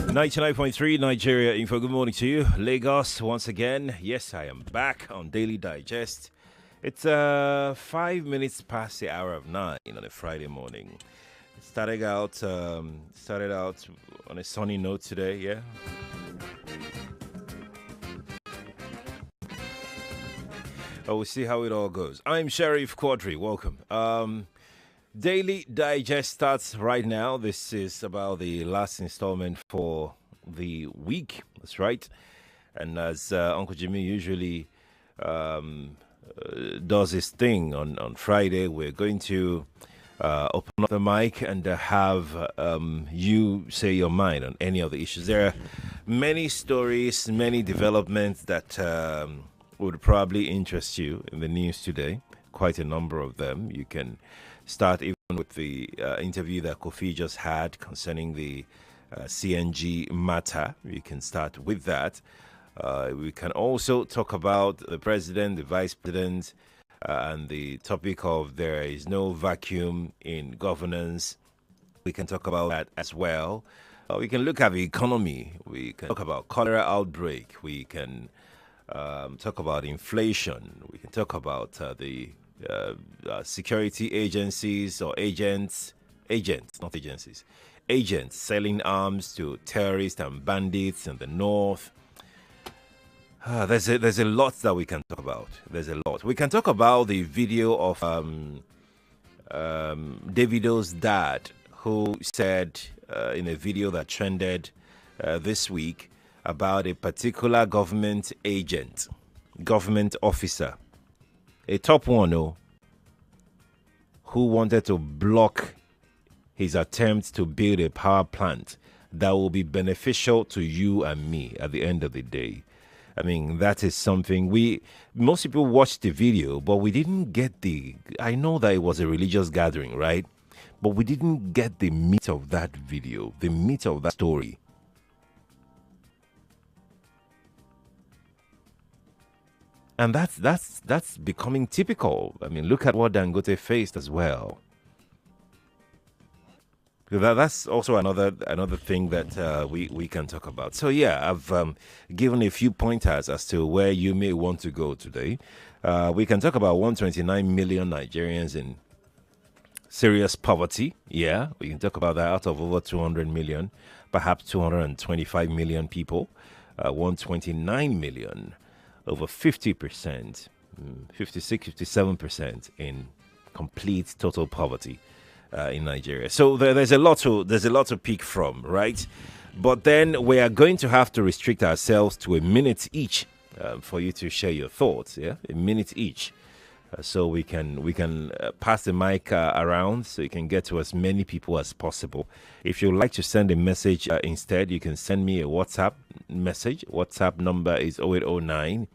99.3 Nigeria Info. Good morning to you. Lagos, once again. Yes, I am back on Daily Digest. It's 5 minutes past the hour of 9 on a Friday morning. Started out on a sunny note today, yeah. We'll see how it all goes. I'm Sheriff Quadry. Welcome. Daily Digest starts right now. This is about the last installment for the week. That's right. And as Uncle Jimmy usually does his thing on Friday, we're going to open up the mic and have you say your mind on any of the issues. There are many stories, many developments that would probably interest you in the news today. Quite a number of them. You can start even with the interview that Kofi just had concerning the CNG matter. We can start with that. We can also talk about the president, the vice president, and the topic of there is no vacuum in governance. We can talk about that as well. We can look at the economy. We can talk about cholera outbreak. We can talk about inflation. We can talk about the security agencies or agents, not agencies, agents selling arms to terrorists and bandits in the north. There's a lot that we can talk about. There's a lot. We can talk about the video of Davido's dad, who said in a video that trended this week about a particular government agent, government officer, a top one, who wanted to block his attempt to build a power plant that will be beneficial to you and me at the end of the day. I mean, that is something most people watched the video, but we didn't get I know that it was a religious gathering, right? But we didn't get the meat of that video, the meat of that story. And that's becoming typical. I mean, look at what Dangote faced as well. That's also another thing that we can talk about. So yeah, I've given a few pointers as to where you may want to go today. We can talk about 129 million Nigerians in serious poverty. Yeah, we can talk about that out of over 200 million, perhaps 225 million people. 129 million. Over 50%, 56, 57% in complete total poverty in Nigeria. So there's a lot to pick from, right? But then we are going to have to restrict ourselves to a minute each for you to share your thoughts. Yeah, a minute each, so we can pass the mic around so you can get to as many people as possible. If you'd like to send a message instead, you can send me a WhatsApp message. WhatsApp number is 0809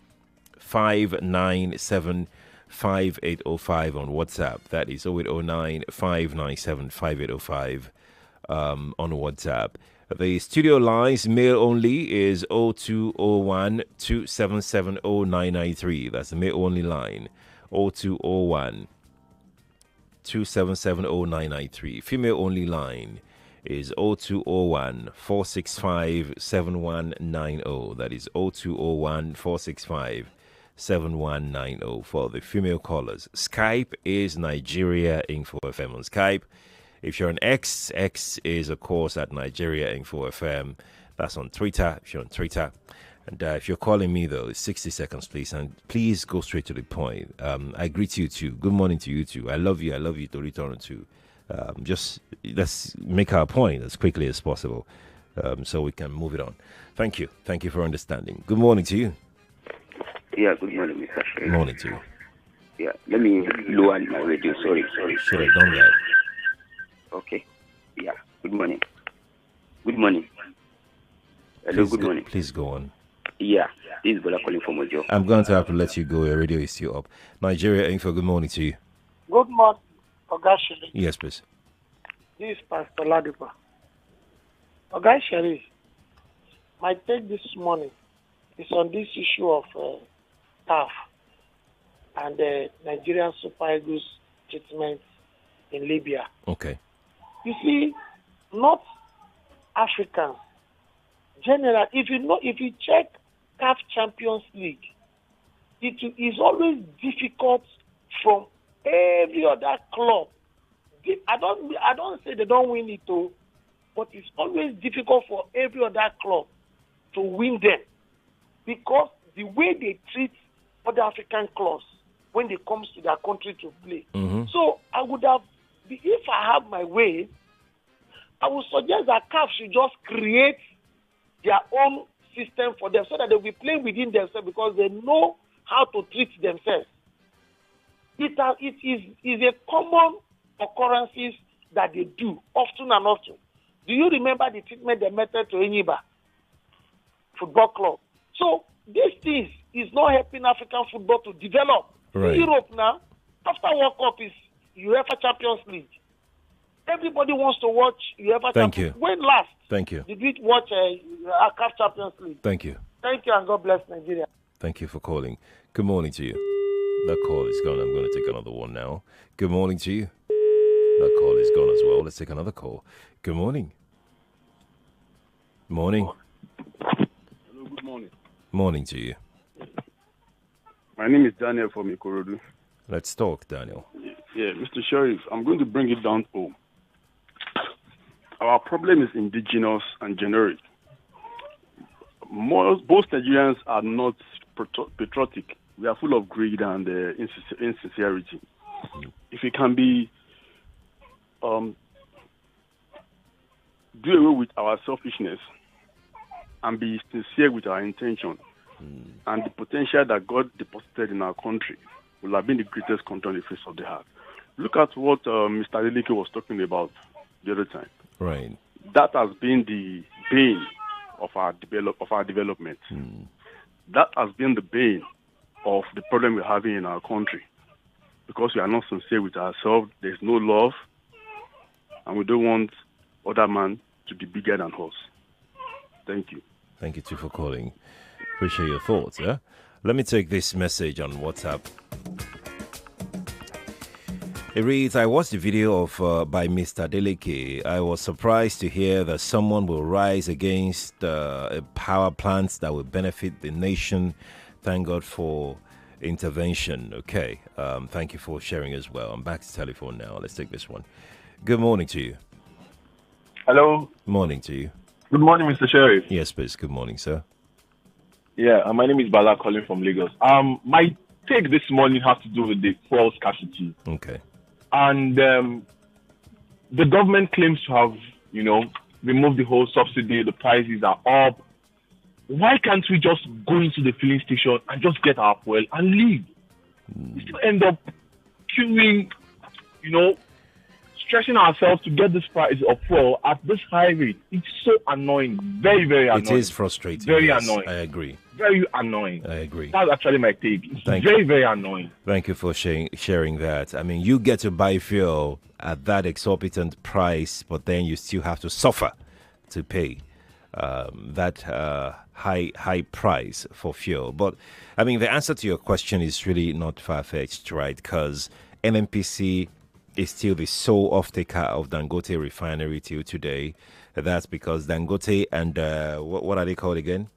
597 5805 on WhatsApp. That is 0809 597 5805 on WhatsApp. The studio lines, mail only, is 0201 277 0993. That's the mail only line, 0201 277 0993. Female only line is 0201 465 7190. That is 0201 465 7190 for the female callers. Skype is Nigeria Info FM on Skype. If you're an X is of course at Nigeria Info FM. That's on Twitter. If you're on Twitter, and if you're calling me though, it's 60 seconds, please, and please go straight to the point. I greet you too. Good morning to you too. I love you to return to. Just let's make our point as quickly as possible, so we can move it on. Thank you for understanding. Good morning to you. Yeah, good morning, Mr. Shea. Good morning to you. Yeah, let me lower my radio. Sorry. Should have done that. Okay. Yeah, good morning. Hello, good morning. Please go on. Yeah, this is Bola calling from Ojo. I'm going to have to let you go. Your radio is still up. Nigeria Info, good morning to you. Good morning, Ogashiri. Yes, please. This is Pastor Ladipa. Ogashiri, my take this morning is on this issue of staff and the Nigerian Super Eagles treatment in Libya. Okay. You see, North Africans general, if you check CAF Champions League, it is always difficult from every other club. I don't say they don't win it though, but it's always difficult for every other club to win them because the way they treat other African clubs when they comes to their country to play. Mm-hmm. So I would have, if I have my way, I would suggest that CAF should just create their own system for them so that they'll be playing within themselves because they know how to treat themselves. It is a common occurrences that they do often and often. Do you remember the treatment they meted to Enyiba Football Club? So these things is not helping African football to develop. Right. In Europe now, after World Cup is UEFA Champions League. Everybody wants to watch UEFA Thank Champions you. When last Thank you. did we watch CAF Champions League? Thank you. Thank you and God bless Nigeria. Thank you for calling. Good morning to you. That call is gone. I'm going to take another one now. Good morning to you. That call is gone as well. Let's take another call. Good morning. Morning. Hello, good morning. Morning to you. My name is Daniel from Ikorodu. Let's talk, Daniel. Yeah, Mr. Sheriff, I'm going to bring it down home. Our problem is indigenous and generic. Both Nigerians are not patriotic. We are full of greed and insincerity. If it can be do away with our selfishness and be sincere with our intention and the potential that God deposited in our country will have been the greatest country on the face of the earth. Look at what Mr. Adeleke was talking about the other time. Right. That has been the bane of our development. That has been the bane of the problem we're having in our country because we are not sincere with ourselves. There's no love, and we don't want other man to be bigger than us. Thank you. Thank you too for calling. Appreciate your thoughts. Yeah. Let me take this message on WhatsApp. It reads, I watched the video of by Mr. Adeleke. I was surprised to hear that someone will rise against a power plant that will benefit the nation. Thank God for intervention. Okay. Thank you for sharing as well. I'm back to telephone now. Let's take this one. Good morning to you. Hello. Morning to you. Good morning, Mr. Sheriff. Yes, please. Good morning, sir. Yeah, my name is Bala calling from Lagos. My take this morning has to do with the fuel scarcity. Okay. And the government claims to have, removed the whole subsidy. The prices are up. Why can't we just go into the filling station and just get our fuel and leave? We still end up queuing, stressing ourselves to get this price of fuel at this high rate. It's so annoying. Very, very annoying. It is frustrating. Very yes, annoying. I agree. Very annoying. I agree. That's actually my take. It's very annoying. Thank you for sharing that. I mean, you get to buy fuel at that exorbitant price, but then you still have to suffer to pay that high price for fuel. But, I mean, the answer to your question is really not far-fetched, right? Because NNPC is still the sole off-taker of Dangote refinery till today. That's because Dangote and what are they called again?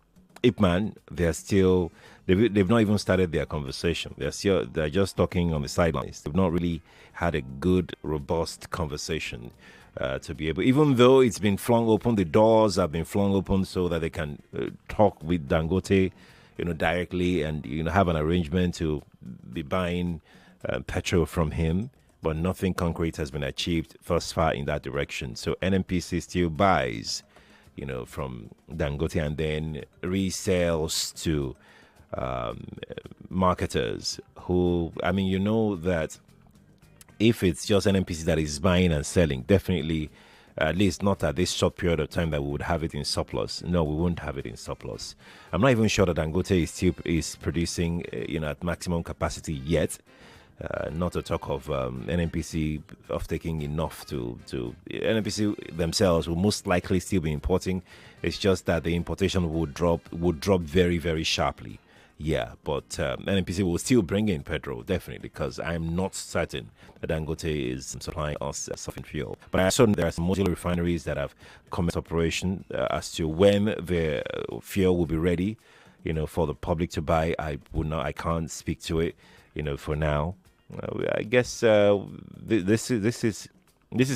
Ipman, they've not even started their conversation. They're just talking on the sidelines. They've not really had a good, robust conversation to be able, even though it's been flung open, the doors have been flung open so that they can talk with Dangote, directly and have an arrangement to be buying petrol from him. But nothing concrete has been achieved thus far in that direction. So NNPC still buys, from Dangote and then resells to marketers who, that if it's just NNPC that is buying and selling, definitely, at least not at this short period of time that we would have it in surplus. No, we won't have it in surplus. I'm not even sure that Dangote is producing, at maximum capacity yet. Not to talk of NNPC of taking enough to NNPC themselves will most likely still be importing. It's just that the importation would drop very, very sharply Yeah, but NNPC will still bring in petrol, definitely, because I'm not certain that Dangote is supplying us sufficient fuel. But I saw there are some modular refineries that have commenced operation as to when the fuel will be ready, for the public to buy. I can't speak to it, for now. I guess this is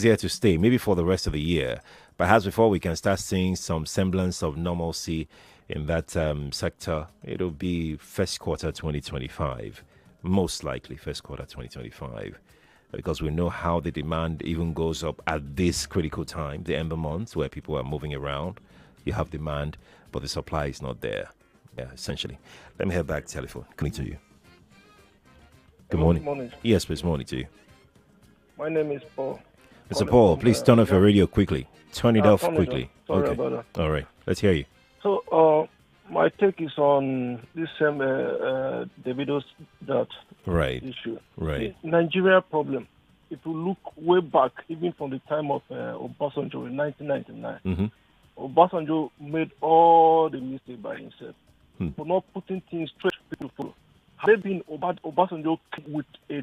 here to stay, maybe for the rest of the year. Perhaps before we can start seeing some semblance of normalcy in that sector, it'll be first quarter 2025, most likely first quarter 2025, because we know how the demand even goes up at this critical time, the end of the month, where people are moving around. You have demand, but the supply is not there. Yeah, essentially. Let me head back to telephone. Coming to you. Good morning. Good morning. Yes, please. Morning to you. My name is Paul. Mr. Paul, please turn off your radio quickly. Turn it off quickly. Sorry about that. All right. Let's hear you. So, my take is on this same Davido's that issue. Right. The Nigeria problem. If you look way back, even from the time of Obasanjo in 1999, Obasanjo made all the mistakes by himself for not putting things straight for people to follow. Had been Obasanjo with a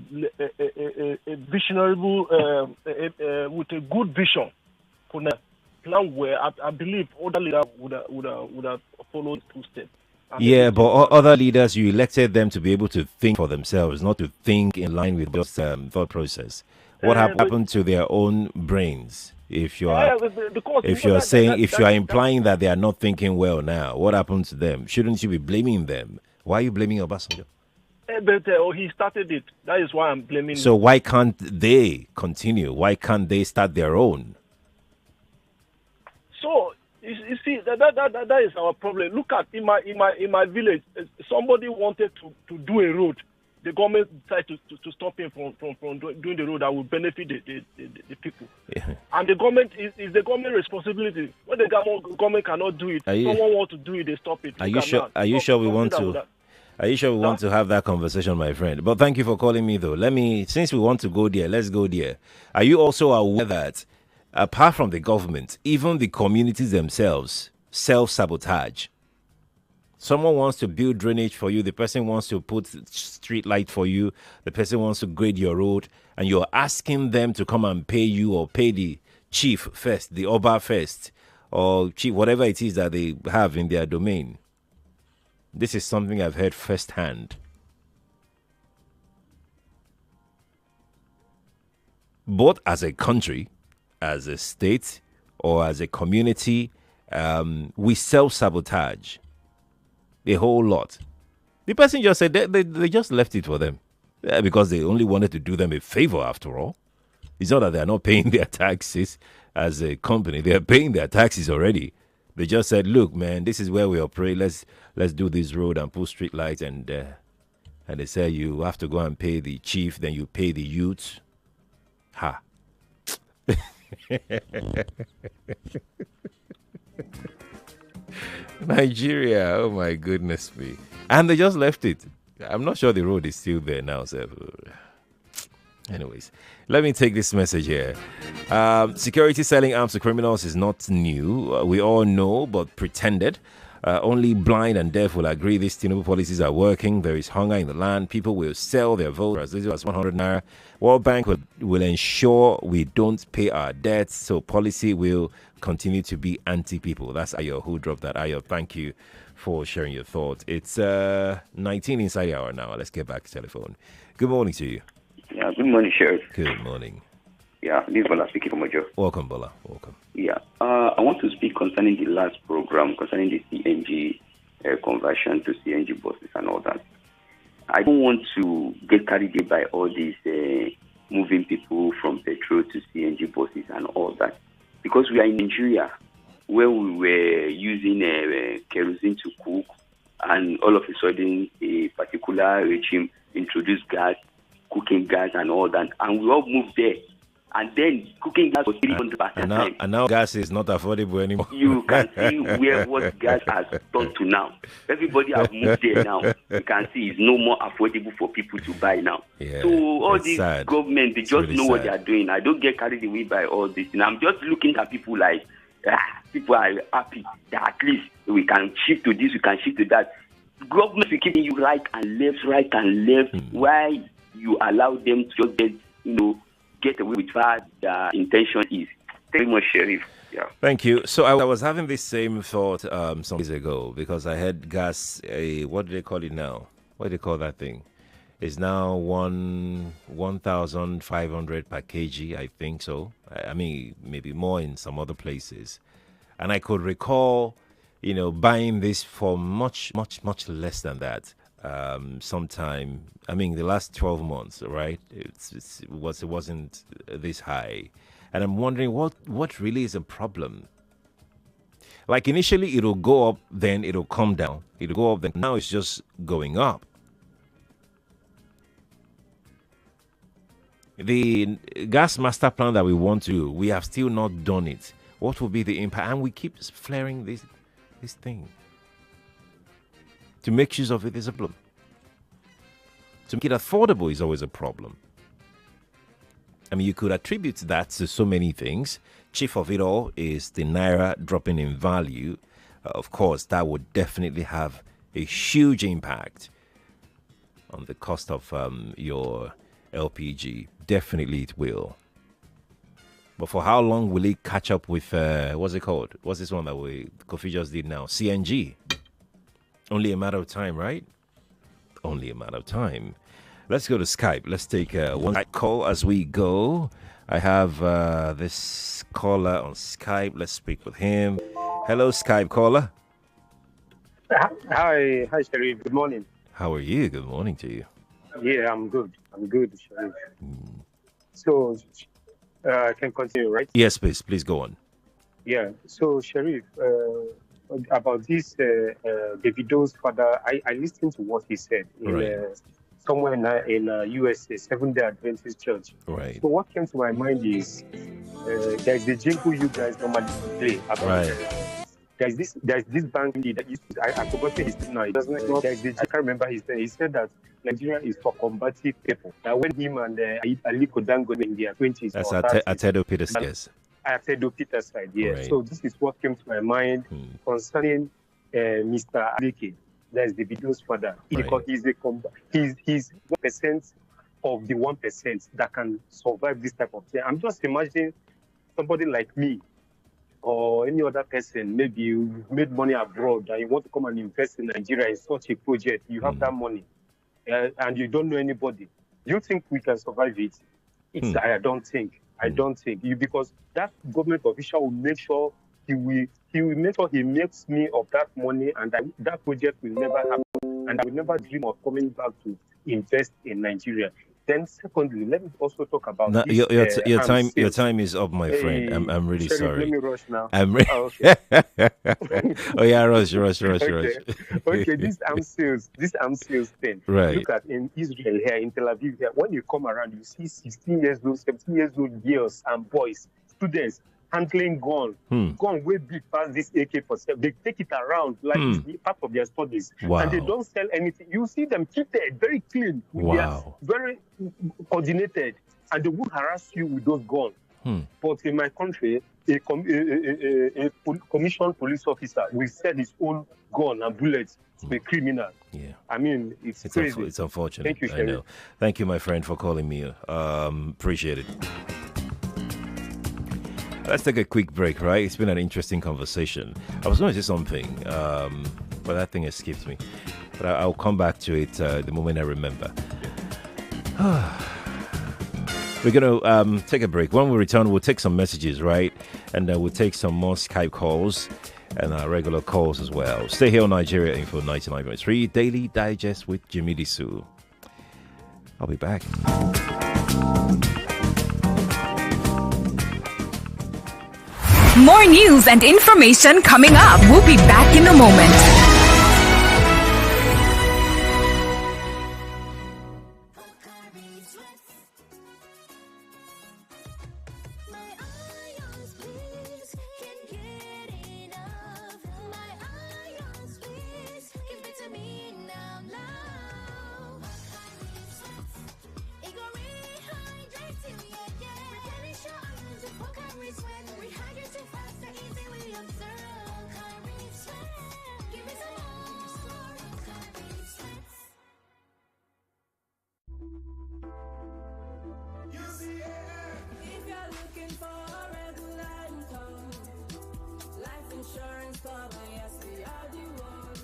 visionary, with a good vision for the plan where I believe other leaders would have followed two steps. Yeah, but other leaders, you elected them to be able to think for themselves, not to think in line with just thought process. What happened to their own brains? If you are implying that they are not thinking well now, what happened to them? Shouldn't you be blaming them? Why are you blaming Obasanjo? But he started it. That is why I'm blaming him. So why can't they continue? Why can't they start their own? So you see that is our problem. Look at in my village, somebody wanted to do a road. The government decided to stop him from doing the road that will benefit the people. Yeah. And the government is the government responsibility. When the government cannot do it, someone wants to do it, they stop it. Are you sure we want to have that conversation, my friend? But thank you for calling me, though. Since we want to go there, let's go there. Are you also aware that apart from the government, even the communities themselves self-sabotage? Someone wants to build drainage for you. The person wants to put street light for you. The person wants to grade your road. And you're asking them to come and pay you or pay the chief first, the Oba first, or chief, whatever it is that they have in their domain. This is something I've heard firsthand. Both as a country, as a state, or as a community, we self-sabotage a whole lot. The person just said they just left it for them because they only wanted to do them a favor after all. It's not that they are not paying their taxes as a company. They are paying their taxes already. They just said, look, man, this is where we operate. Let's do this road and put street lights. And they say you have to go and pay the chief, then you pay the youth. Ha. Nigeria, oh my goodness me. And they just left it. I'm not sure the road is still there now. So. Anyways, let me take this message here. Security selling arms to criminals is not new. We all know, but pretended. Only blind and deaf will agree these Tinubu policies are working. There is hunger in the land. People will sell their votes as little as 100 naira. World Bank will ensure we don't pay our debts, so policy will continue to be anti-people. That's Ayo who dropped that. Ayo, thank you for sharing your thoughts. It's 19 inside the hour now. Let's get back to telephone. Good morning to you. Yeah, good morning, Sheriff. Good morning. Yeah, this is Bola speaking from Ojo. Welcome, Bola. Welcome. Yeah, I want to speak concerning the last program, concerning the CNG conversion to CNG buses and all that. I don't want to get carried away by all these moving people from petrol to CNG buses and all that. Because we are in Nigeria, where we were using kerosene to cook, and all of a sudden a particular regime introduced gas, cooking gas and all that, and we all moved there. And then cooking gas was 300%. And now gas is not affordable anymore. You can see what gas has done to now. Everybody has moved there now. You can see it's no more affordable for people to buy now. Yeah, so all these government, they just really know what they are doing. I don't get carried away by all this. And I'm just looking at people like, people are happy that at least we can shift to this, we can shift to that. government will keep you right and left, why you allow them to just get away with what the intention is. Thank you much, Sheriff. Yeah. Thank you. So I was having this same thought some days ago because I had gas. What do they call it now? What do they call that thing? It's now 1,500 per kg, I think so. I mean, maybe more in some other places. And I could recall, buying this for much, much, much less than that. Sometime, I mean, the last 12 months, right? It wasn't this high. And I'm wondering what really is a problem. Like initially it'll go up, then it'll come down. It'll go up, then now it's just going up. The gas master plan that we want to do, we have still not done it. What will be the impact? And we keep flaring this thing. To make use of it is a problem. To make it affordable is always a problem. I mean, you could attribute that to so many things. Chief of it all is the naira dropping in value. Of course, that would definitely have a huge impact on the cost of your LPG. Definitely it will. But for how long will it catch up with, what's it called? What's this one that Kofi just did now? CNG. Only a matter of time, right? Only a matter of time. Let's go to Skype. Let's take one call as we go. I have this caller on Skype. Let's speak with him. Hello, Skype caller. Hi, Sharif. Good morning. How are you? Good morning to you. Yeah, I'm good, Sharif. So, I can continue, right? Yes, please. Please go on. Yeah. So, Sharif, about this Davido's father, I listened to what he said somewhere in USA, Seventh-day Adventist Church. Right. So what came to my mind is there's the jingle you guys normally play about. There's this bank that used to, I forgot his name now. It doesn't know. I can't remember his name. He said that Nigeria is for combative people. That when him and Aliko Dangote in their 20s. That's Atedo Peters, yes. Atedo Peters side, yeah. Right. So this is what came to my mind concerning Mr. Aleke. That's the video's father. Because he's 1% of the 1% that can survive this type of thing. I'm just imagining somebody like me or any other person, maybe you made money abroad and you want to come and invest in Nigeria in such a project. You have that money and you don't know anybody. Do you think we can survive it? I don't think. Because that government official will make sure he will make sure he makes me of that money, and that project will never happen, and I will never dream of coming back to invest in Nigeria. Then, secondly, let me also talk about now, this, your time. Your time is up, my friend. I'm really Sheriff, sorry. Let me rush now. Okay. Oh yeah, rush. Okay, this arm sales thing. Right. Look at in Israel here, in Tel Aviv here. When you come around, you see 16 years old, 17 years old girls and boys, students handling gun way big past this AK-47. They take it around like it's part of their studies. Wow. And they don't sell anything. You see them treated very clean. Wow. They are very coordinated. And they will harass you with those guns. But in my country, a commissioned police officer will sell his own gun and bullets to a criminal. Yeah. I mean, it's crazy. It's unfortunate. Thank you, I know. Thank you, my friend, for calling me. Appreciate it. Let's take a quick break, right? It's been an interesting conversation. I was going to say something, but that thing escaped me. But I'll come back to it the moment I remember. We're going to take a break. When we return, we'll take some messages, right? And then we'll take some more Skype calls and regular calls as well. Stay here on Nigeria Info 99.3 Daily Digest with Jimi Disu. I'll be back. More news and information coming up. We'll be back in a moment. yes, we are the one.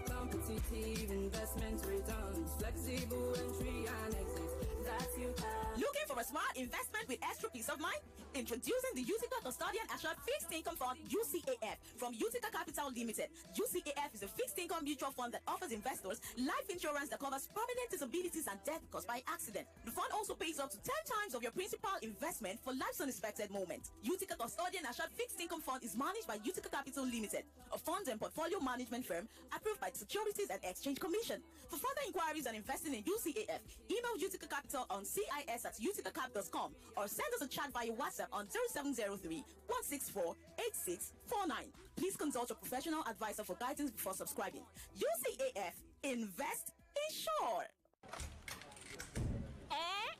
Competitive investment returns, flexible entry and exit. That you can. Looking for a smart investment with extra peace of mind? Introducing the Utica Custodian Assured Fixed Income Fund UCAF from Utica Capital Limited. UCAF is a fixed income mutual fund that offers investors life insurance that covers permanent disabilities and death caused by accident. The fund also pays up to 10 times of your principal investment for life's unexpected moment. Utica Custodian Assured Fixed Income Fund is managed by Utica Capital Limited, a fund and portfolio management firm approved by the Securities and Exchange Commission. For further inquiries on investing in UCAF, email Utica Capital on CIS@uticacap.com or send us a chat via WhatsApp on 0703-164-8649. Please consult your professional advisor for guidance before subscribing. UCAF, invest, insure.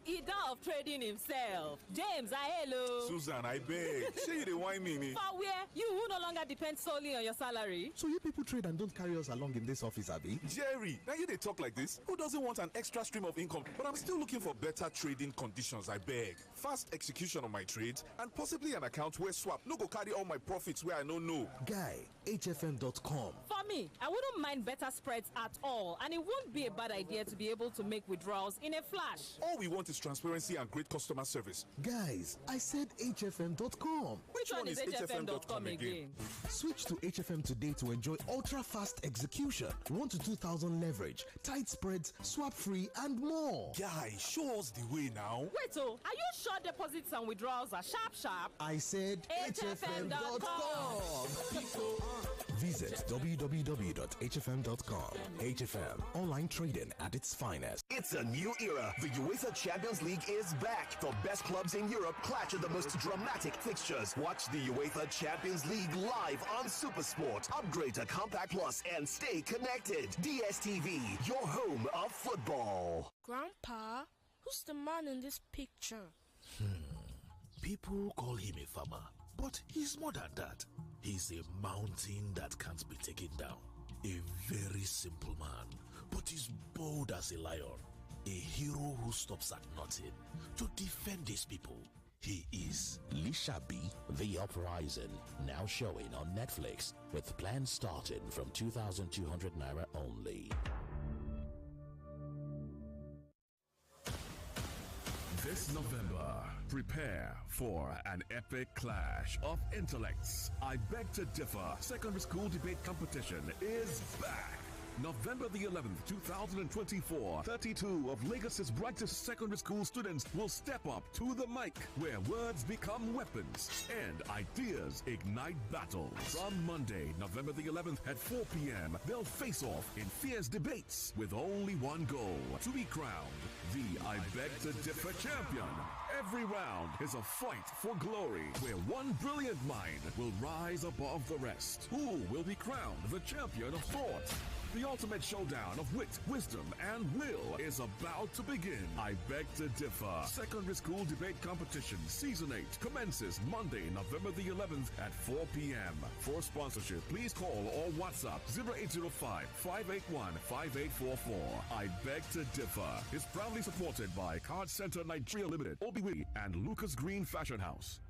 Ida of trading himself. James, hello. Susan, I beg. Say you the wine me. For where? You who no longer depend solely on your salary. So you people trade and don't carry us along in this office, Abby? Jerry, now you they talk like this. Who doesn't want an extra stream of income? But I'm still looking for better trading conditions, I beg. Fast execution on my trades and possibly an account where swap no go carry all my profits where I don't know. Guy, HFM.com. For me, I wouldn't mind better spreads at all, and it won't be a bad idea to be able to make withdrawals in a flash. All we want is transparency and great customer service. Guys, I said HFM.com. Which one is HFM.com again? Switch to HFM today to enjoy ultra-fast execution, 1 to 2,000 leverage, tight spreads, swap-free, and more. Guys, show us the way now. Wait, are you sure deposits and withdrawals are sharp? I said HFM.com. Visit www.hfm.com. HFM, online trading at its finest. It's a new era. The UEFA Champions League is back. The best clubs in Europe clash in the most dramatic fixtures. Watch the UEFA Champions League live on SuperSport. Upgrade to Compact Plus and stay connected. DSTV, your home of football. Grandpa, who's the man in this picture? People call him a farmer, but he's more than that. He's a mountain that can't be taken down. A very simple man, but he's bold as a lion. A hero who stops at nothing to defend his people. He is Lishabi, The Uprising, now showing on Netflix with plans starting from 2,200 Naira only. This November, prepare for an epic clash of intellects. I Beg to Differ Secondary School Debate Competition is back. November the 11th, 2024, 32 of Lagos's brightest secondary school students will step up to the mic, where words become weapons and ideas ignite battles. From Monday, November the 11th at 4 p.m., they'll face off in fierce debates with only one goal: to be crowned the I Beg to Differ champion. Every round is a fight for glory, where one brilliant mind will rise above the rest. Who will be crowned the champion of thought? The ultimate showdown of wit, wisdom, and will is about to begin. I Beg to Differ Secondary School Debate Competition Season 8 commences Monday, November the 11th at 4 p.m. For sponsorship, please call or WhatsApp 0805-581-5844. I Beg to Differ is proudly supported by Card Center Nigeria Limited, Obiwi, and Lucas Green Fashion House.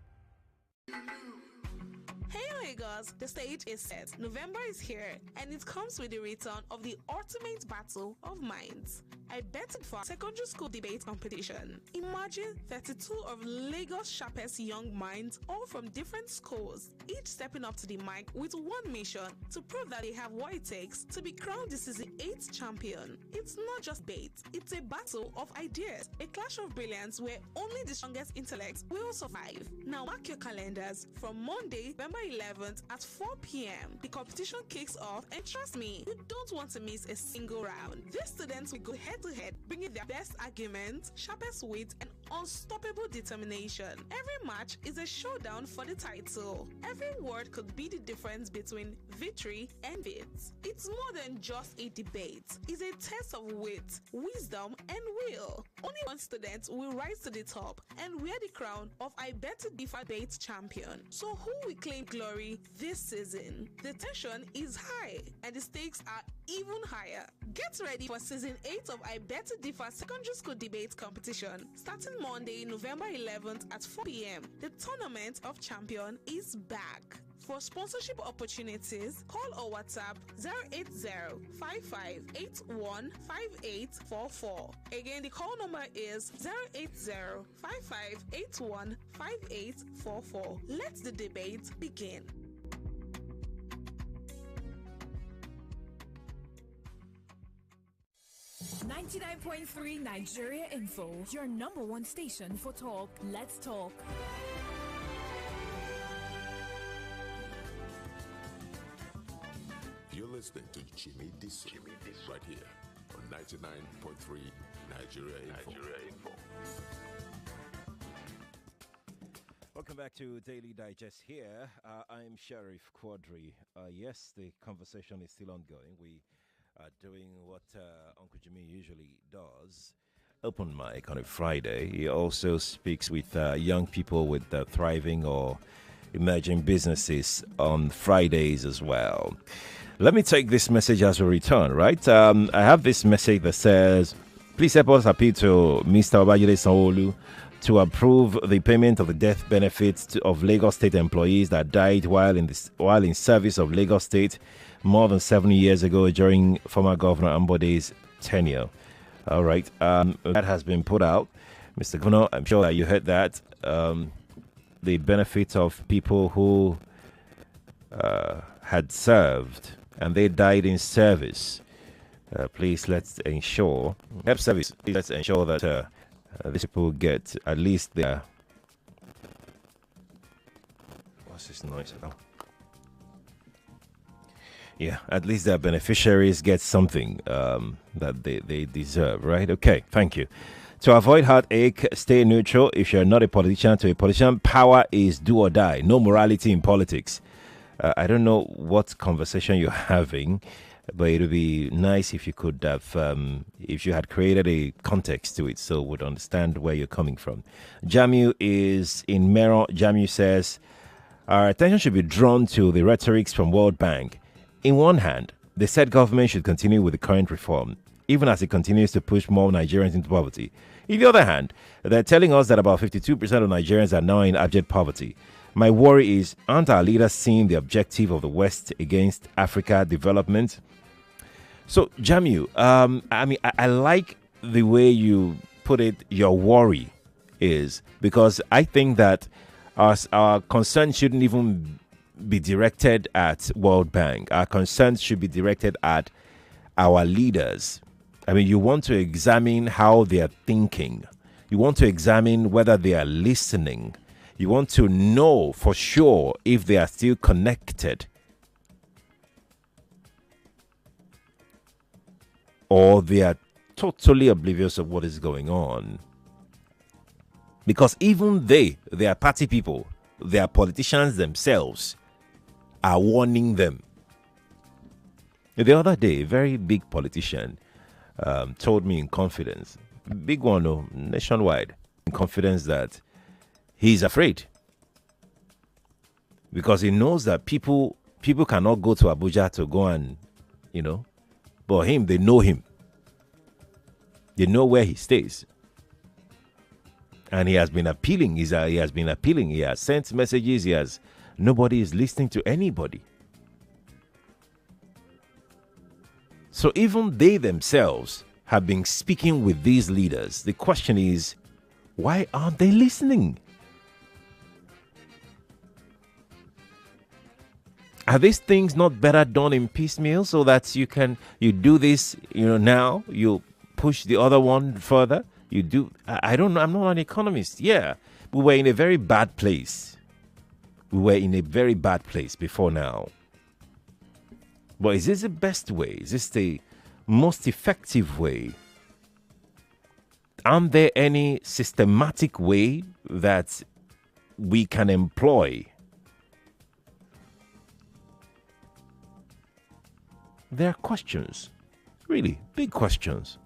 Hey Lagos, the stage is set. November is here, and it comes with the return of the ultimate battle of minds. I Bet to Differ Secondary School Debate Competition. Imagine 32 of Lagos' sharpest young minds, all from different schools, each stepping up to the mic with one mission: to prove that they have what it takes to be crowned the season 8 champion. It's not just debate, it's a battle of ideas, a clash of brilliance where only the strongest intellects will survive. Now mark your calendars from Monday, November 11th at 4 p.m. The competition kicks off, and trust me, you don't want to miss a single round. These students will go head-to-head, bringing their best arguments, sharpest wit, and unstoppable determination. Every match is a showdown for the title. Every word could be the difference between victory and defeat. It's more than just a debate. It's a test of wit, wisdom, and will. Only one student will rise to the top and wear the crown of I Bet to Differ Debate champion. So who will claim glory this season? The tension is high and the stakes are even higher. Get ready for season 8 of I Bet to Differ Secondary School Debate Competition, starting Monday, November 11th at 4 p.m., the Tournament of Champions is back. For sponsorship opportunities, call or WhatsApp 080-5581-5844. Again, the call number is 080-5581-5844. Let the debate begin. .3 Nigeria Info, your number one station for talk. Let's talk. You're listening to Jimi Disu right here on 99.3 Nigeria Info. Welcome back to Daily Digest here. I'm Sheriff Quadry. Yes, the conversation is still ongoing. We are doing what Uncle Jimmy usually does. Open mic on a Friday. He also speaks with young people with thriving or emerging businesses on Fridays as well. Let me take this message as we return, right? I have this message that says, please help us appeal to Mr. Babajide Sanwo-Olu to approve the payment of the death benefits of Lagos State employees that died while in service of Lagos State more than 7 years ago during former Governor Ambode's tenure. All right, that has been put out. Mr. Governor, I'm sure that you heard that. The benefit of people who had served and they died in service. Please let's ensure that these people get at least their... What's this noise? Oh. Yeah, at least their beneficiaries get something that they deserve, right? Okay, thank you. To avoid heartache, stay neutral. If you're not a politician, to a politician, power is do or die. No morality in politics. I don't know what conversation you're having, but it would be nice if you could have, if you had created a context to it so we'd understand where you're coming from. Jamu is in Meron. Jamu says, our attention should be drawn to the rhetorics from World Bank. In one hand, they said government should continue with the current reform, even as it continues to push more Nigerians into poverty. In the other hand, they're telling us that about 52% of Nigerians are now in abject poverty. My worry is, aren't our leaders seeing the objective of the West against Africa development? So, Jamu, I like the way you put it, your worry is, because I think that our concern shouldn't even be directed at World Bank. Our concerns should be directed at our leaders. I mean, you want to examine how they are thinking. You want to examine whether they are listening. You want to know for sure if they are still connected, or they are totally oblivious of what is going on. Because even their party people, their politicians themselves are warning them. The other day, a very big politician told me in confidence, big one, nationwide, in confidence, that he's afraid because he knows that people cannot go to Abuja to go and, but they know him. They know where he stays. And he has been appealing. He has been appealing. He has sent messages. Nobody is listening to anybody. So even they themselves have been speaking with these leaders. The question is, why aren't they listening? Are these things not better done in piecemeal so that you do this, now you push the other one further? You do. I don't know. I'm not an economist. Yeah, we were in a very bad place. We were in a very bad place before now. But is this the best way? Is this the most effective way? Aren't there any systematic way that we can employ? There are questions, really big questions.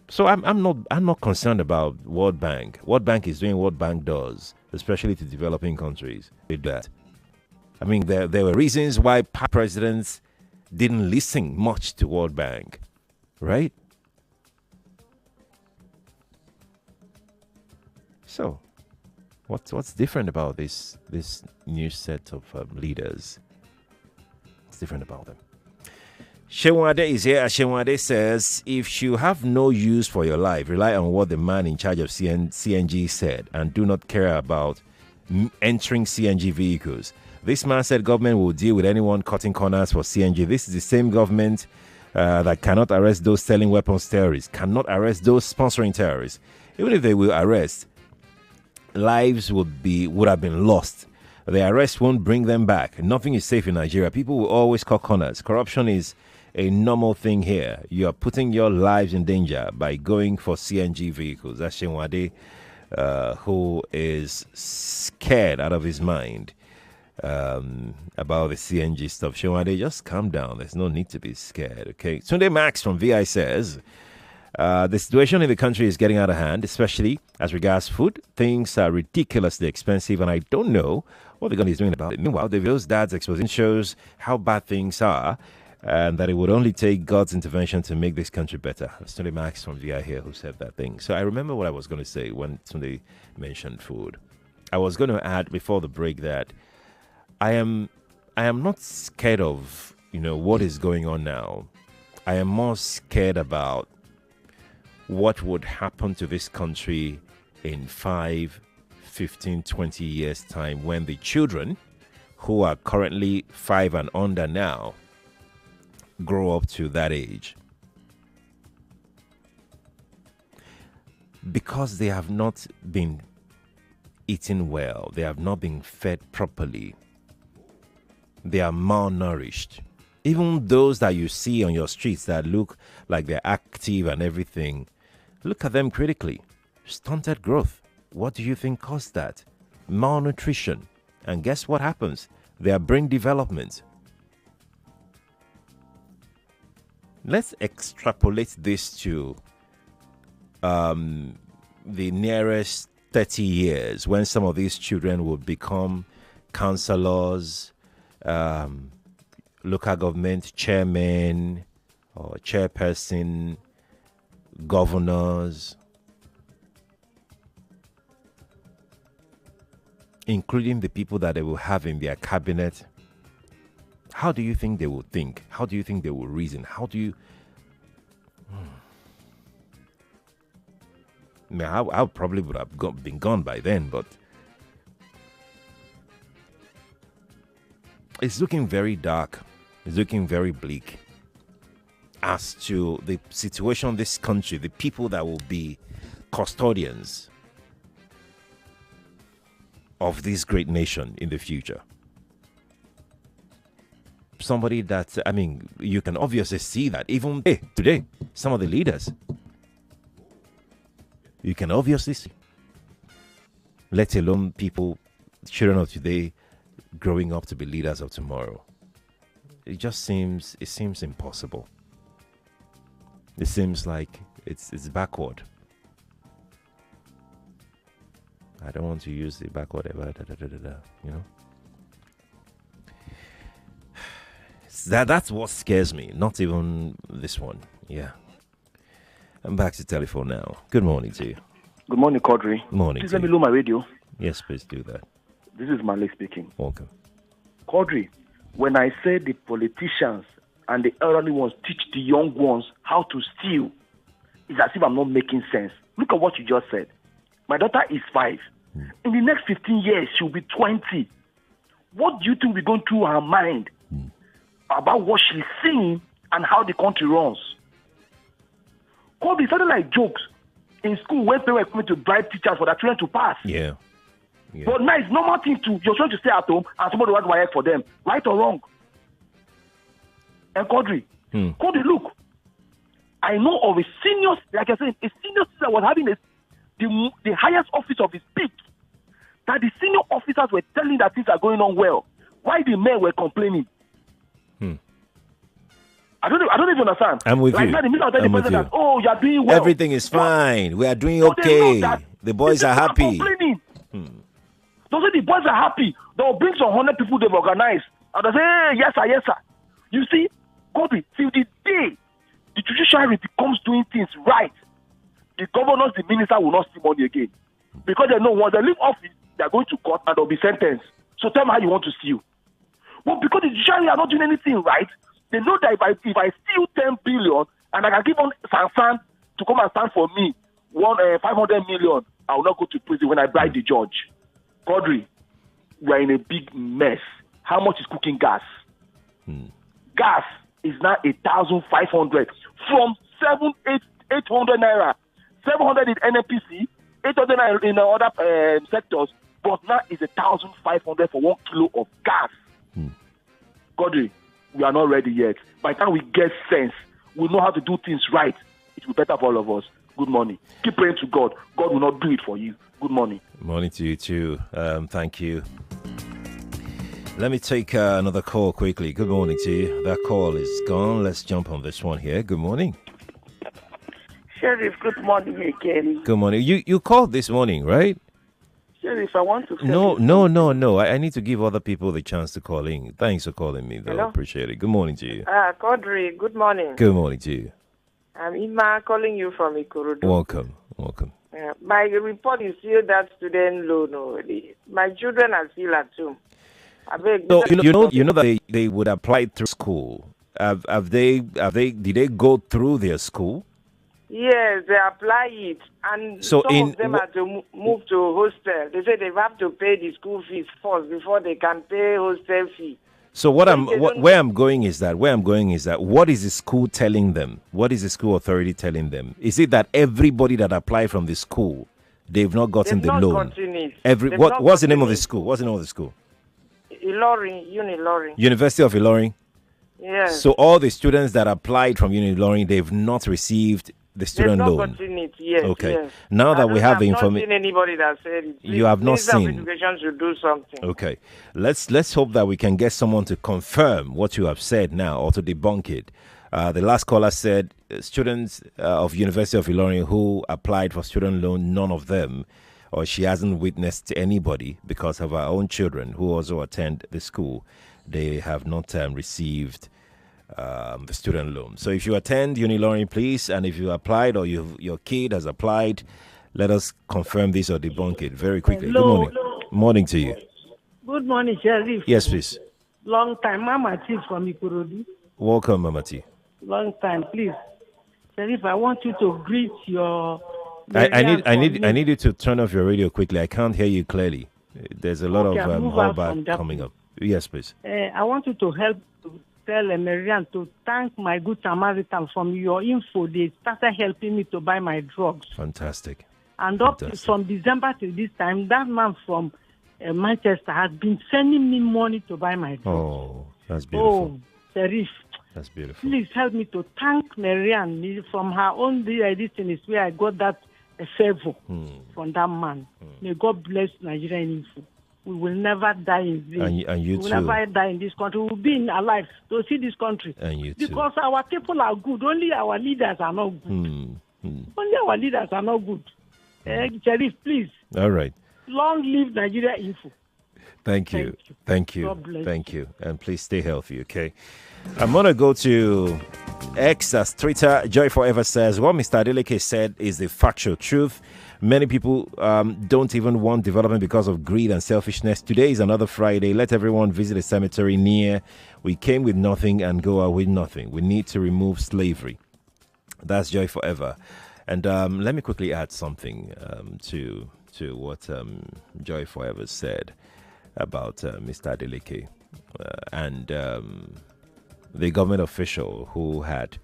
So I'm not concerned about World Bank. World Bank is doing what bank does, especially to developing countries. They do that. I mean, there were reasons why presidents didn't listen much to World Bank, right? So, what's different about this new set of leaders? What's different about them? Shewade is here. Shewade says, if you have no use for your life, rely on what the man in charge of CNG said and do not care about entering CNG vehicles. This man said government will deal with anyone cutting corners for CNG. This is the same government that cannot arrest those selling weapons to terrorists, cannot arrest those sponsoring terrorists. Even if they will arrest, lives would have been lost. The arrest won't bring them back. Nothing is safe in Nigeria. People will always cut corners. Corruption is a normal thing here. You are putting your lives in danger by going for CNG vehicles. That's Shenwade, who is scared out of his mind about the CNG stuff. Shenwade, just calm down. There's no need to be scared, okay? Sunday Max from VI says, the situation in the country is getting out of hand, especially as regards food. Things are ridiculously expensive, and I don't know what the government is doing about it. Meanwhile, the Ville's dad's exposition shows how bad things are, and that it would only take God's intervention to make this country better. That's Tunde Max from VI here who said that thing. So I remember what I was going to say when Tunde mentioned food. I was going to add before the break that I am not scared of, what is going on now. I am more scared about what would happen to this country in 5, 15, 20 years' time when the children who are currently 5 and under now grow up to that age. Because they have not been eating well, they have not been fed properly, they are malnourished. Even those that you see on your streets that look like they're active and everything, look at them critically. Stunted growth. What do you think caused that? Malnutrition. And guess what happens? Their brain development. Let's extrapolate this to the nearest 30 years when some of these children will become councillors, local government chairmen or chairperson, governors, including the people that they will have in their cabinet. How do you think they will think? How do you think they will reason? How do you... I probably would have been gone by then, but it's looking very dark. It's looking very bleak as to the situation in this country, the people that will be custodians of this great nation in the future. Somebody that, you can obviously see that even today, some of the leaders, you can obviously see, let alone children of today growing up to be leaders of tomorrow. It seems impossible. It seems like it's backward. I don't want to use the backward ever, That's what scares me, not even this one. Yeah. I'm back to telephone now. Good morning to you. Good morning, Quadry. Morning. Please let me lower my radio. Yes, please do that. This is Malik speaking. Welcome. Quadry, when I say the politicians and the elderly ones teach the young ones how to steal, it's as if I'm not making sense. Look at what you just said. My daughter is 5. In the next 15 years, she'll be 20. What do you think we're going through her mind about what she's seeing and how the country runs? Could be something like jokes in school when parents were coming to bribe teachers for their children to pass. Yeah. But now it's normal thing to you're trying to stay at home and somebody wants to work for them, right or wrong. And Quadry, look, I know of a senior, like I said, a senior citizen was having the highest office of his peak. That the senior officers were telling that things are going on well. Why the men were complaining? I don't even understand. I'm with you. Now, the minute I tell the president that, you are doing well. Everything is fine. We are doing okay. The boys are happy. Don't say the boys are happy. They'll bring some 100 people they've organized. And they say, hey, yes, sir, yes, sir. You see, Kobe, till the day the judiciary becomes doing things right, the governors, the minister will not see money again. Because they know once they leave office, they are going to court and they'll be sentenced. So tell me how you want to steal. But because the judiciary are not doing anything right, they know that if I steal 10 billion and I can give on Sansan to come and stand for me 500 million, I will not go to prison when I bribe the judge. Quadry, we are in a big mess. How much is cooking gas? Gas is now 1,500 from 800 naira. 700 in NNPC, 800 naira in other sectors, but now is 1,500 for 1 kilo of gas. Quadry, we are not ready yet. By the time we get sense, we know how to do things right. It will be better for all of us. Good morning. Keep praying to God. God will not do it for you. Good morning. Morning to you too. Thank you. Let me take another call quickly. Good morning to you. That call is gone. Let's jump on this one here. Good morning. Sheriff, good morning again. Good morning. You called this morning, right? Sheriff, I want to No. I need to give other people the chance to call in. Thanks for calling me, though. Hello? Appreciate it. Good morning to you. Quadry, good morning. Good morning to you. I'm Ima calling you from Ikorodu. Welcome. My report is still that student loan already. My children are still at home. I beg, So you know that they would apply through school. Did they go through their school? Yes, they apply it, and So some of them have to move to hostel. They say they have to pay the school fees first before they can pay hostel fee. So where I'm going is that what is the school telling them? What is the school authority telling them? Is it that everybody that applied from the school, they've not gotten the loan? What's the name of the school? What's the name of the school? Ilorin. University of Ilorin. Yes. So all the students that applied from Ilorin, they've not received the student They've loan. not gotten it yet. Okay. Yes. Now that we have the I've not information, seen anybody that said it. You have not Minister of seen. Education should do something. Okay, let's hope that we can get someone to confirm what you have said now or to debunk it. The last caller said students of University of Ilorin who applied for student loan, none of them, or she hasn't witnessed anybody because of her own children who also attend the school. They have not received the student loan. So if you attend Unilorin, please, and if you applied or your kid has applied, let us confirm this or debunk it very quickly. Hello. Good morning. Morning to you. Good morning, Sheriff. Yes, please. Long time, Mama T from Ikorodu. Welcome, Mama T. Long time, please. Sheriff, I want you to greet your. I need you to turn off your radio quickly. I can't hear you clearly. There's a lot of hallback coming up. Yes, please. I want you to help to tell Marian to thank my good Samaritan from your info. They started helping me to buy my drugs. Fantastic. And up from December till this time, that man from Manchester has been sending me money to buy my drugs. Oh, that's beautiful. Oh, Sheriff. That's beautiful. Please help me to thank Marianne from her own this thing is where I got that favor from that man. May God bless Nigerian info. We will never die in vain. And you we will too. never die in this country. We will be alive to see this country. And you too. Because our people are good. Only our leaders are not good. Only our leaders are not good. Sheriff, please. All right. Long live Nigeria info. Thank you. God bless Thank you. And please stay healthy, okay? I'm going to go to X as Twitter. Joy Forever says, what Mr. Adeleke said is the factual truth. Many people don't even want development because of greed and selfishness. Today is another Friday. Let everyone visit a cemetery near. We came with nothing and go out with nothing. We need to remove slavery. That's Joy Forever. And let me quickly add something to what Joy Forever said about Mr. Adeleke and the government official who had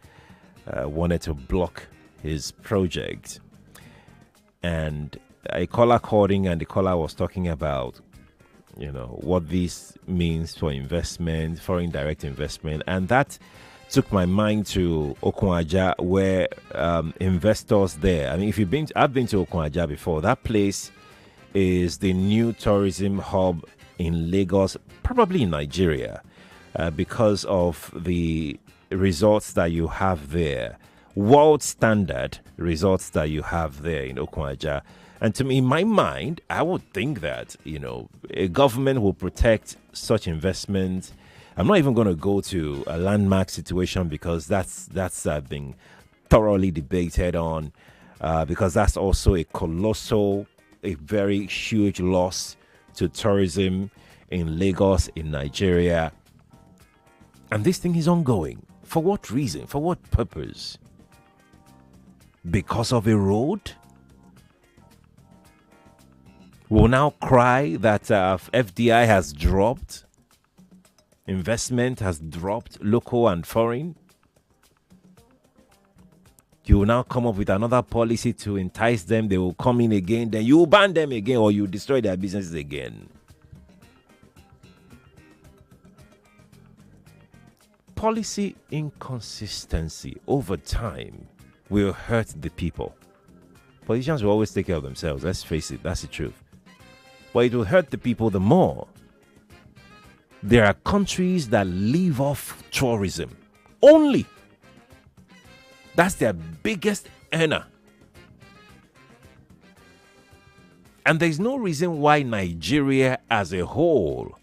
wanted to block his project. And a caller called in and the caller was talking about, what this means for investment, foreign direct investment. And that took my mind to Okunwaja, where investors there. I mean, I've been to Okunwaja before. That place is the new tourism hub in Lagos, probably in Nigeria, because of the resorts that you have there. World standard resorts that you have there in Okunwaja. And to me, in my mind, I would think that, a government will protect such investments. I'm not even going to go to a landmark situation because that's been thoroughly debated on, because that's also a colossal a very huge loss to tourism in Lagos, in Nigeria. And this thing is ongoing. For what reason? For what purpose? Because of a road? We'll now cry that FDI has dropped. Investment has dropped, local and foreign. You will now come up with another policy to entice them. They will come in again. Then you will ban them again, or you destroy their businesses again. Policy inconsistency over time will hurt the people. Politicians will always take care of themselves. Let's face it, that's the truth. But it will hurt the people the more. There are countries that live off tourism only. That's their biggest earner. And there's no reason why Nigeria as a whole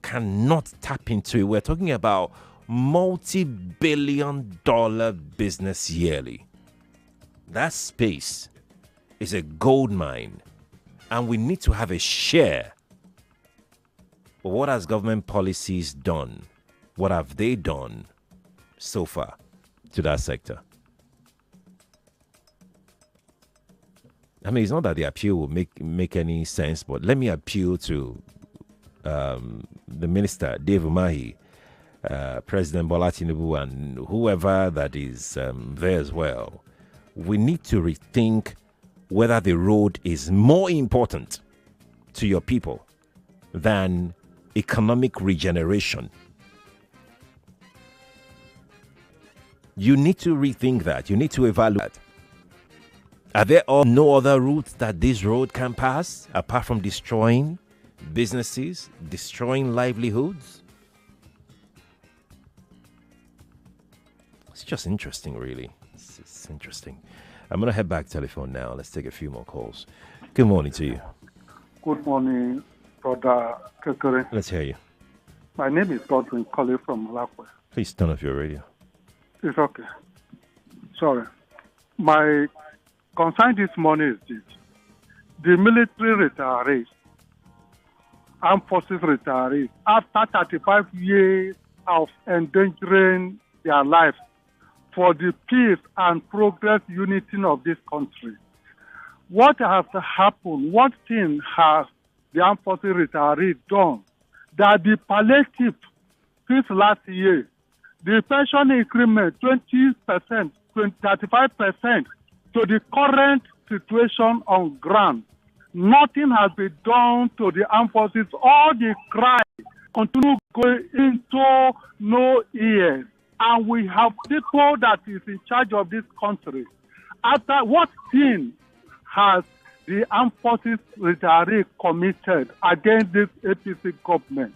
cannot tap into it. We're talking about multi-billion-dollar business yearly. That space is a gold mine, and we need to have a share. But what has government policies done? What have they done so far to that sector? I mean, it's not that the appeal will make any sense, but let me appeal to the minister, Dave Umahi, President Bola Tinubu, and whoever that is there as well. We need to rethink whether the road is more important to your people than economic regeneration. You need to rethink that. You need to evaluate. Are there no other routes that this road can pass apart from destroying businesses, destroying livelihoods? It's just interesting, really. It's interesting. I'm going to head back telephone now. Let's take a few more calls. Good morning to you. Good morning, Brother Kekere. Let's hear you. My name is Quadry, calling from Malakwe. Please turn off your radio. It's okay. Sorry. My concern this morning is this. The military retirees, armed forces retirees, after 35 years of endangering their lives for the peace and progress unity of this country, what has happened? What thing has the armed forces retirees done that the palliative since last year, the pension increment 20%, 35%, to the current situation on ground? Nothing has been done to the armed forces. All the cry continue going into no ears. And we have people that is in charge of this country. After what thing has the armed forces retiree committed against this APC government?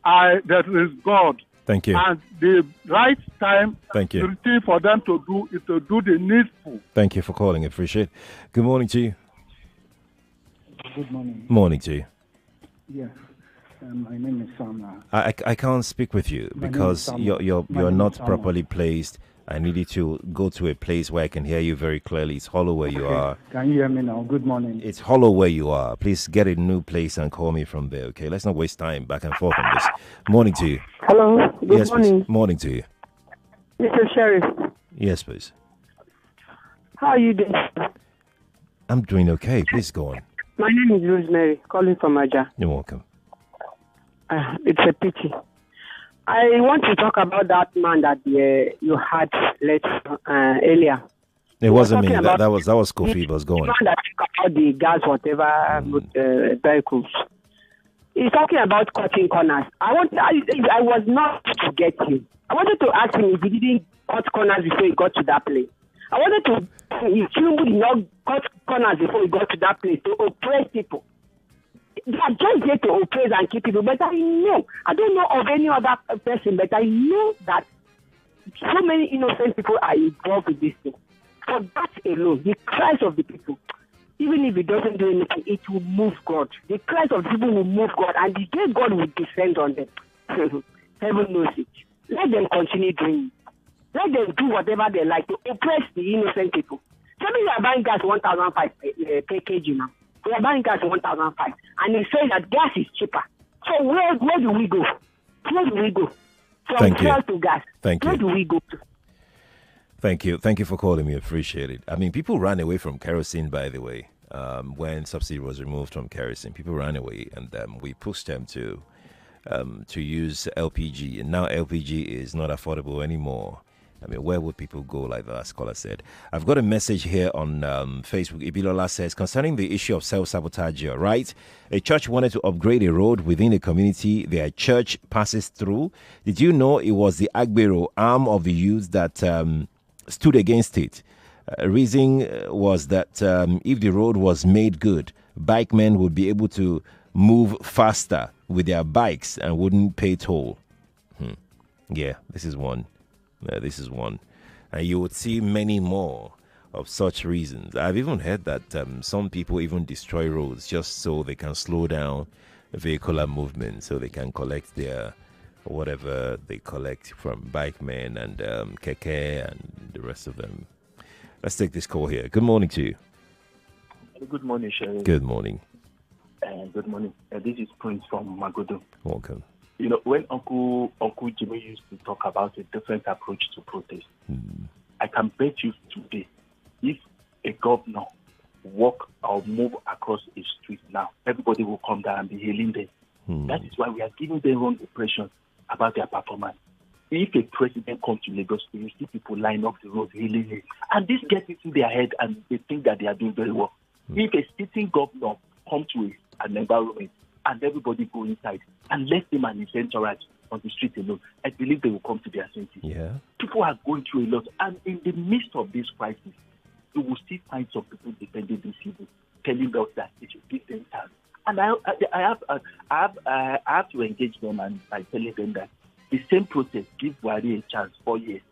There is God. Thank you. And the right time Thank you. for them to do is to do the needful. Thank you for calling. I appreciate it. Good morning to you. Good morning. Morning to you. Yes. My name is Sam. I can't speak with you because you're not properly placed. I need you to go to a place where I can hear you very clearly. It's hollow where you are. Can you hear me now? Good morning. It's hollow where you are. Please get a new place and call me from there, okay? Let's not waste time back and forth on this. Morning to you. Hello. Good morning. Please. Morning to you. Mr. Sheriff. Yes, please. How are you doing? I'm doing okay. Please go on. My name is Rosemary, calling from Aja. You're welcome. It's a pity. I want to talk about that man that you had earlier. It wasn't me. That was Kofi. Was going. The man that talked about the gas, whatever vehicles. He's talking about cutting corners. I was not to get him. I wanted to ask him if he didn't cut corners before he got to that place. I wanted to if he did not cut corners before he got to that place to oppress people. They are just there to oppress and keep people. But I know, I don't know of any other person, but I know that so many innocent people are involved with this thing. For that alone, the cries of the people, even if it doesn't do anything, it will move God. The cries of people will move God, and the day God will descend on them. Heaven knows it. Let them continue doing it. Let them do whatever they like to oppress the innocent people. Tell me you are buying gas 1,005 per kg now. We are buying gas in 1,500, and they say that gas is cheaper. So where do we go? Where do we go? From fuel to gas. Thank you. Where do we go to? Thank you. Thank you for calling me. Appreciate it. I mean, people ran away from kerosene, by the way. When subsidy was removed from kerosene, people ran away, and we pushed them to use LPG. And now LPG is not affordable anymore. I mean, where would people go, like the last caller said? I've got a message here on Facebook. Ibilola says, concerning the issue of self-sabotage, you're right. A church wanted to upgrade a road within a community their church passes through. Did you know it was the Agbero arm of the youth that stood against it? Reason was that if the road was made good, bikemen would be able to move faster with their bikes and wouldn't pay toll. Yeah, this is one. And you would see many more of such reasons. I've even heard that some people even destroy roads just so they can slow down vehicular movement, so they can collect their whatever they collect from bikemen and keke and the rest of them. Let's take this call here. Good morning to you. Good morning, Sherry. Good morning. Good morning. This is Prince from Magodo. Welcome. You know, when Uncle Jimmy used to talk about a different approach to protest, I can bet you today, if a governor walk or move across a street now, everybody will come down and be hailing them. That is why we are giving them wrong impression about their performance. If a president comes to Lagos, you see people line up the road hailing it, and this gets into their head and they think that they are doing very well. If a sitting governor comes to an environment and everybody go inside and let them and his entourage on the street alone, I believe they will come to their senses. Yeah. People are going through a lot, and in the midst of this crisis, you will still find some people defending this evil, telling us that they should give them time. And I have to engage them and by telling them that the same process, give Buhari a chance 4 years,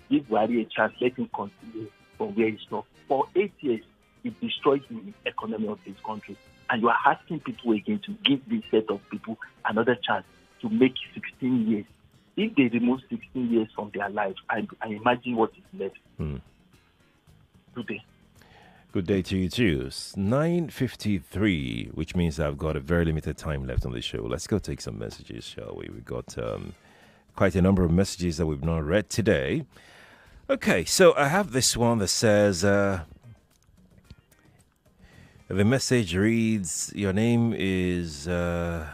give Buhari a chance, let him continue from where he stopped. For 8 years, it destroys the economy of this country. And you are asking people again to give this set of people another chance to make 16 years. If they remove 16 years from their lives, I imagine what is left. Today. Good day to you too. It's 9:53, which means I've got a very limited time left on the show. Let's go take some messages, shall we? We've got quite a number of messages that we've not read today. Okay, so I have this one that says... the message reads, your name is... Okay,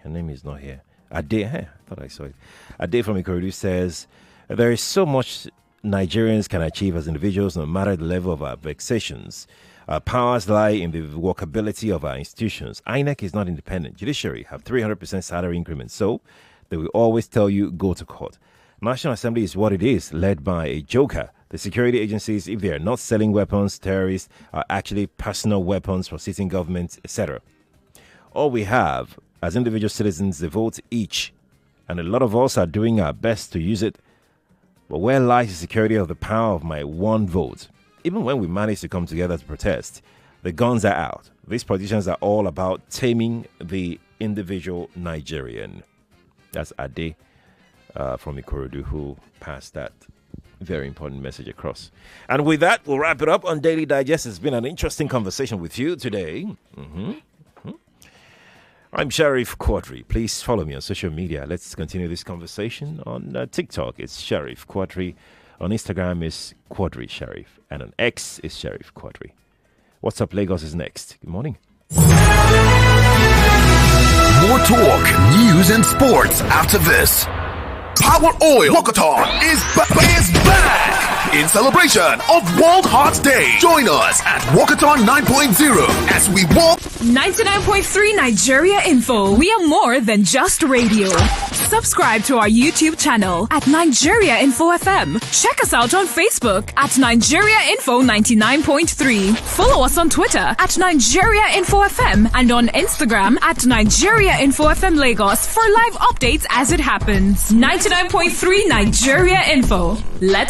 her name is not here. Ade, I thought I saw it. Ade from Ikorodu says, there is so much Nigerians can achieve as individuals, no matter the level of our vexations. Our powers lie in the workability of our institutions. INEC is not independent. Judiciary have 300% salary increments, so they will always tell you, go to court. National Assembly is what it is, led by a joker. The security agencies, if they are not selling weapons, terrorists are actually personal weapons for sitting governments, etc. All we have as individual citizens, the vote each, and a lot of us are doing our best to use it. But where lies the security of the power of my one vote? Even when we manage to come together to protest, the guns are out. These politicians are all about taming the individual Nigerian. That's Ade from Ikorodu who passed that very important message across. And with that, we'll wrap it up on Daily Digest. It's been an interesting conversation with you today. I'm Sharif Quadry. Please follow me on social media. Let's continue this conversation on TikTok. It's Sharif Quadry. On Instagram is Quadry Sharif. And on X is Sharif Quadry. What's Up Lagos is next. Good morning. More talk, news, and sports after this. Power Oil Walkathon is back in celebration of World Heart Day. Join us at Walkathon 9.0 as we walk 99.3 Nigeria Info. We are more than just radio. Subscribe to our YouTube channel at Nigeria Info FM. Check us out on Facebook at Nigeria Info 99.3. Follow us on Twitter at Nigeria Info FM and on Instagram at Nigeria Info FM Lagos for live updates as it happens. 99.3 Nigeria Info. Let's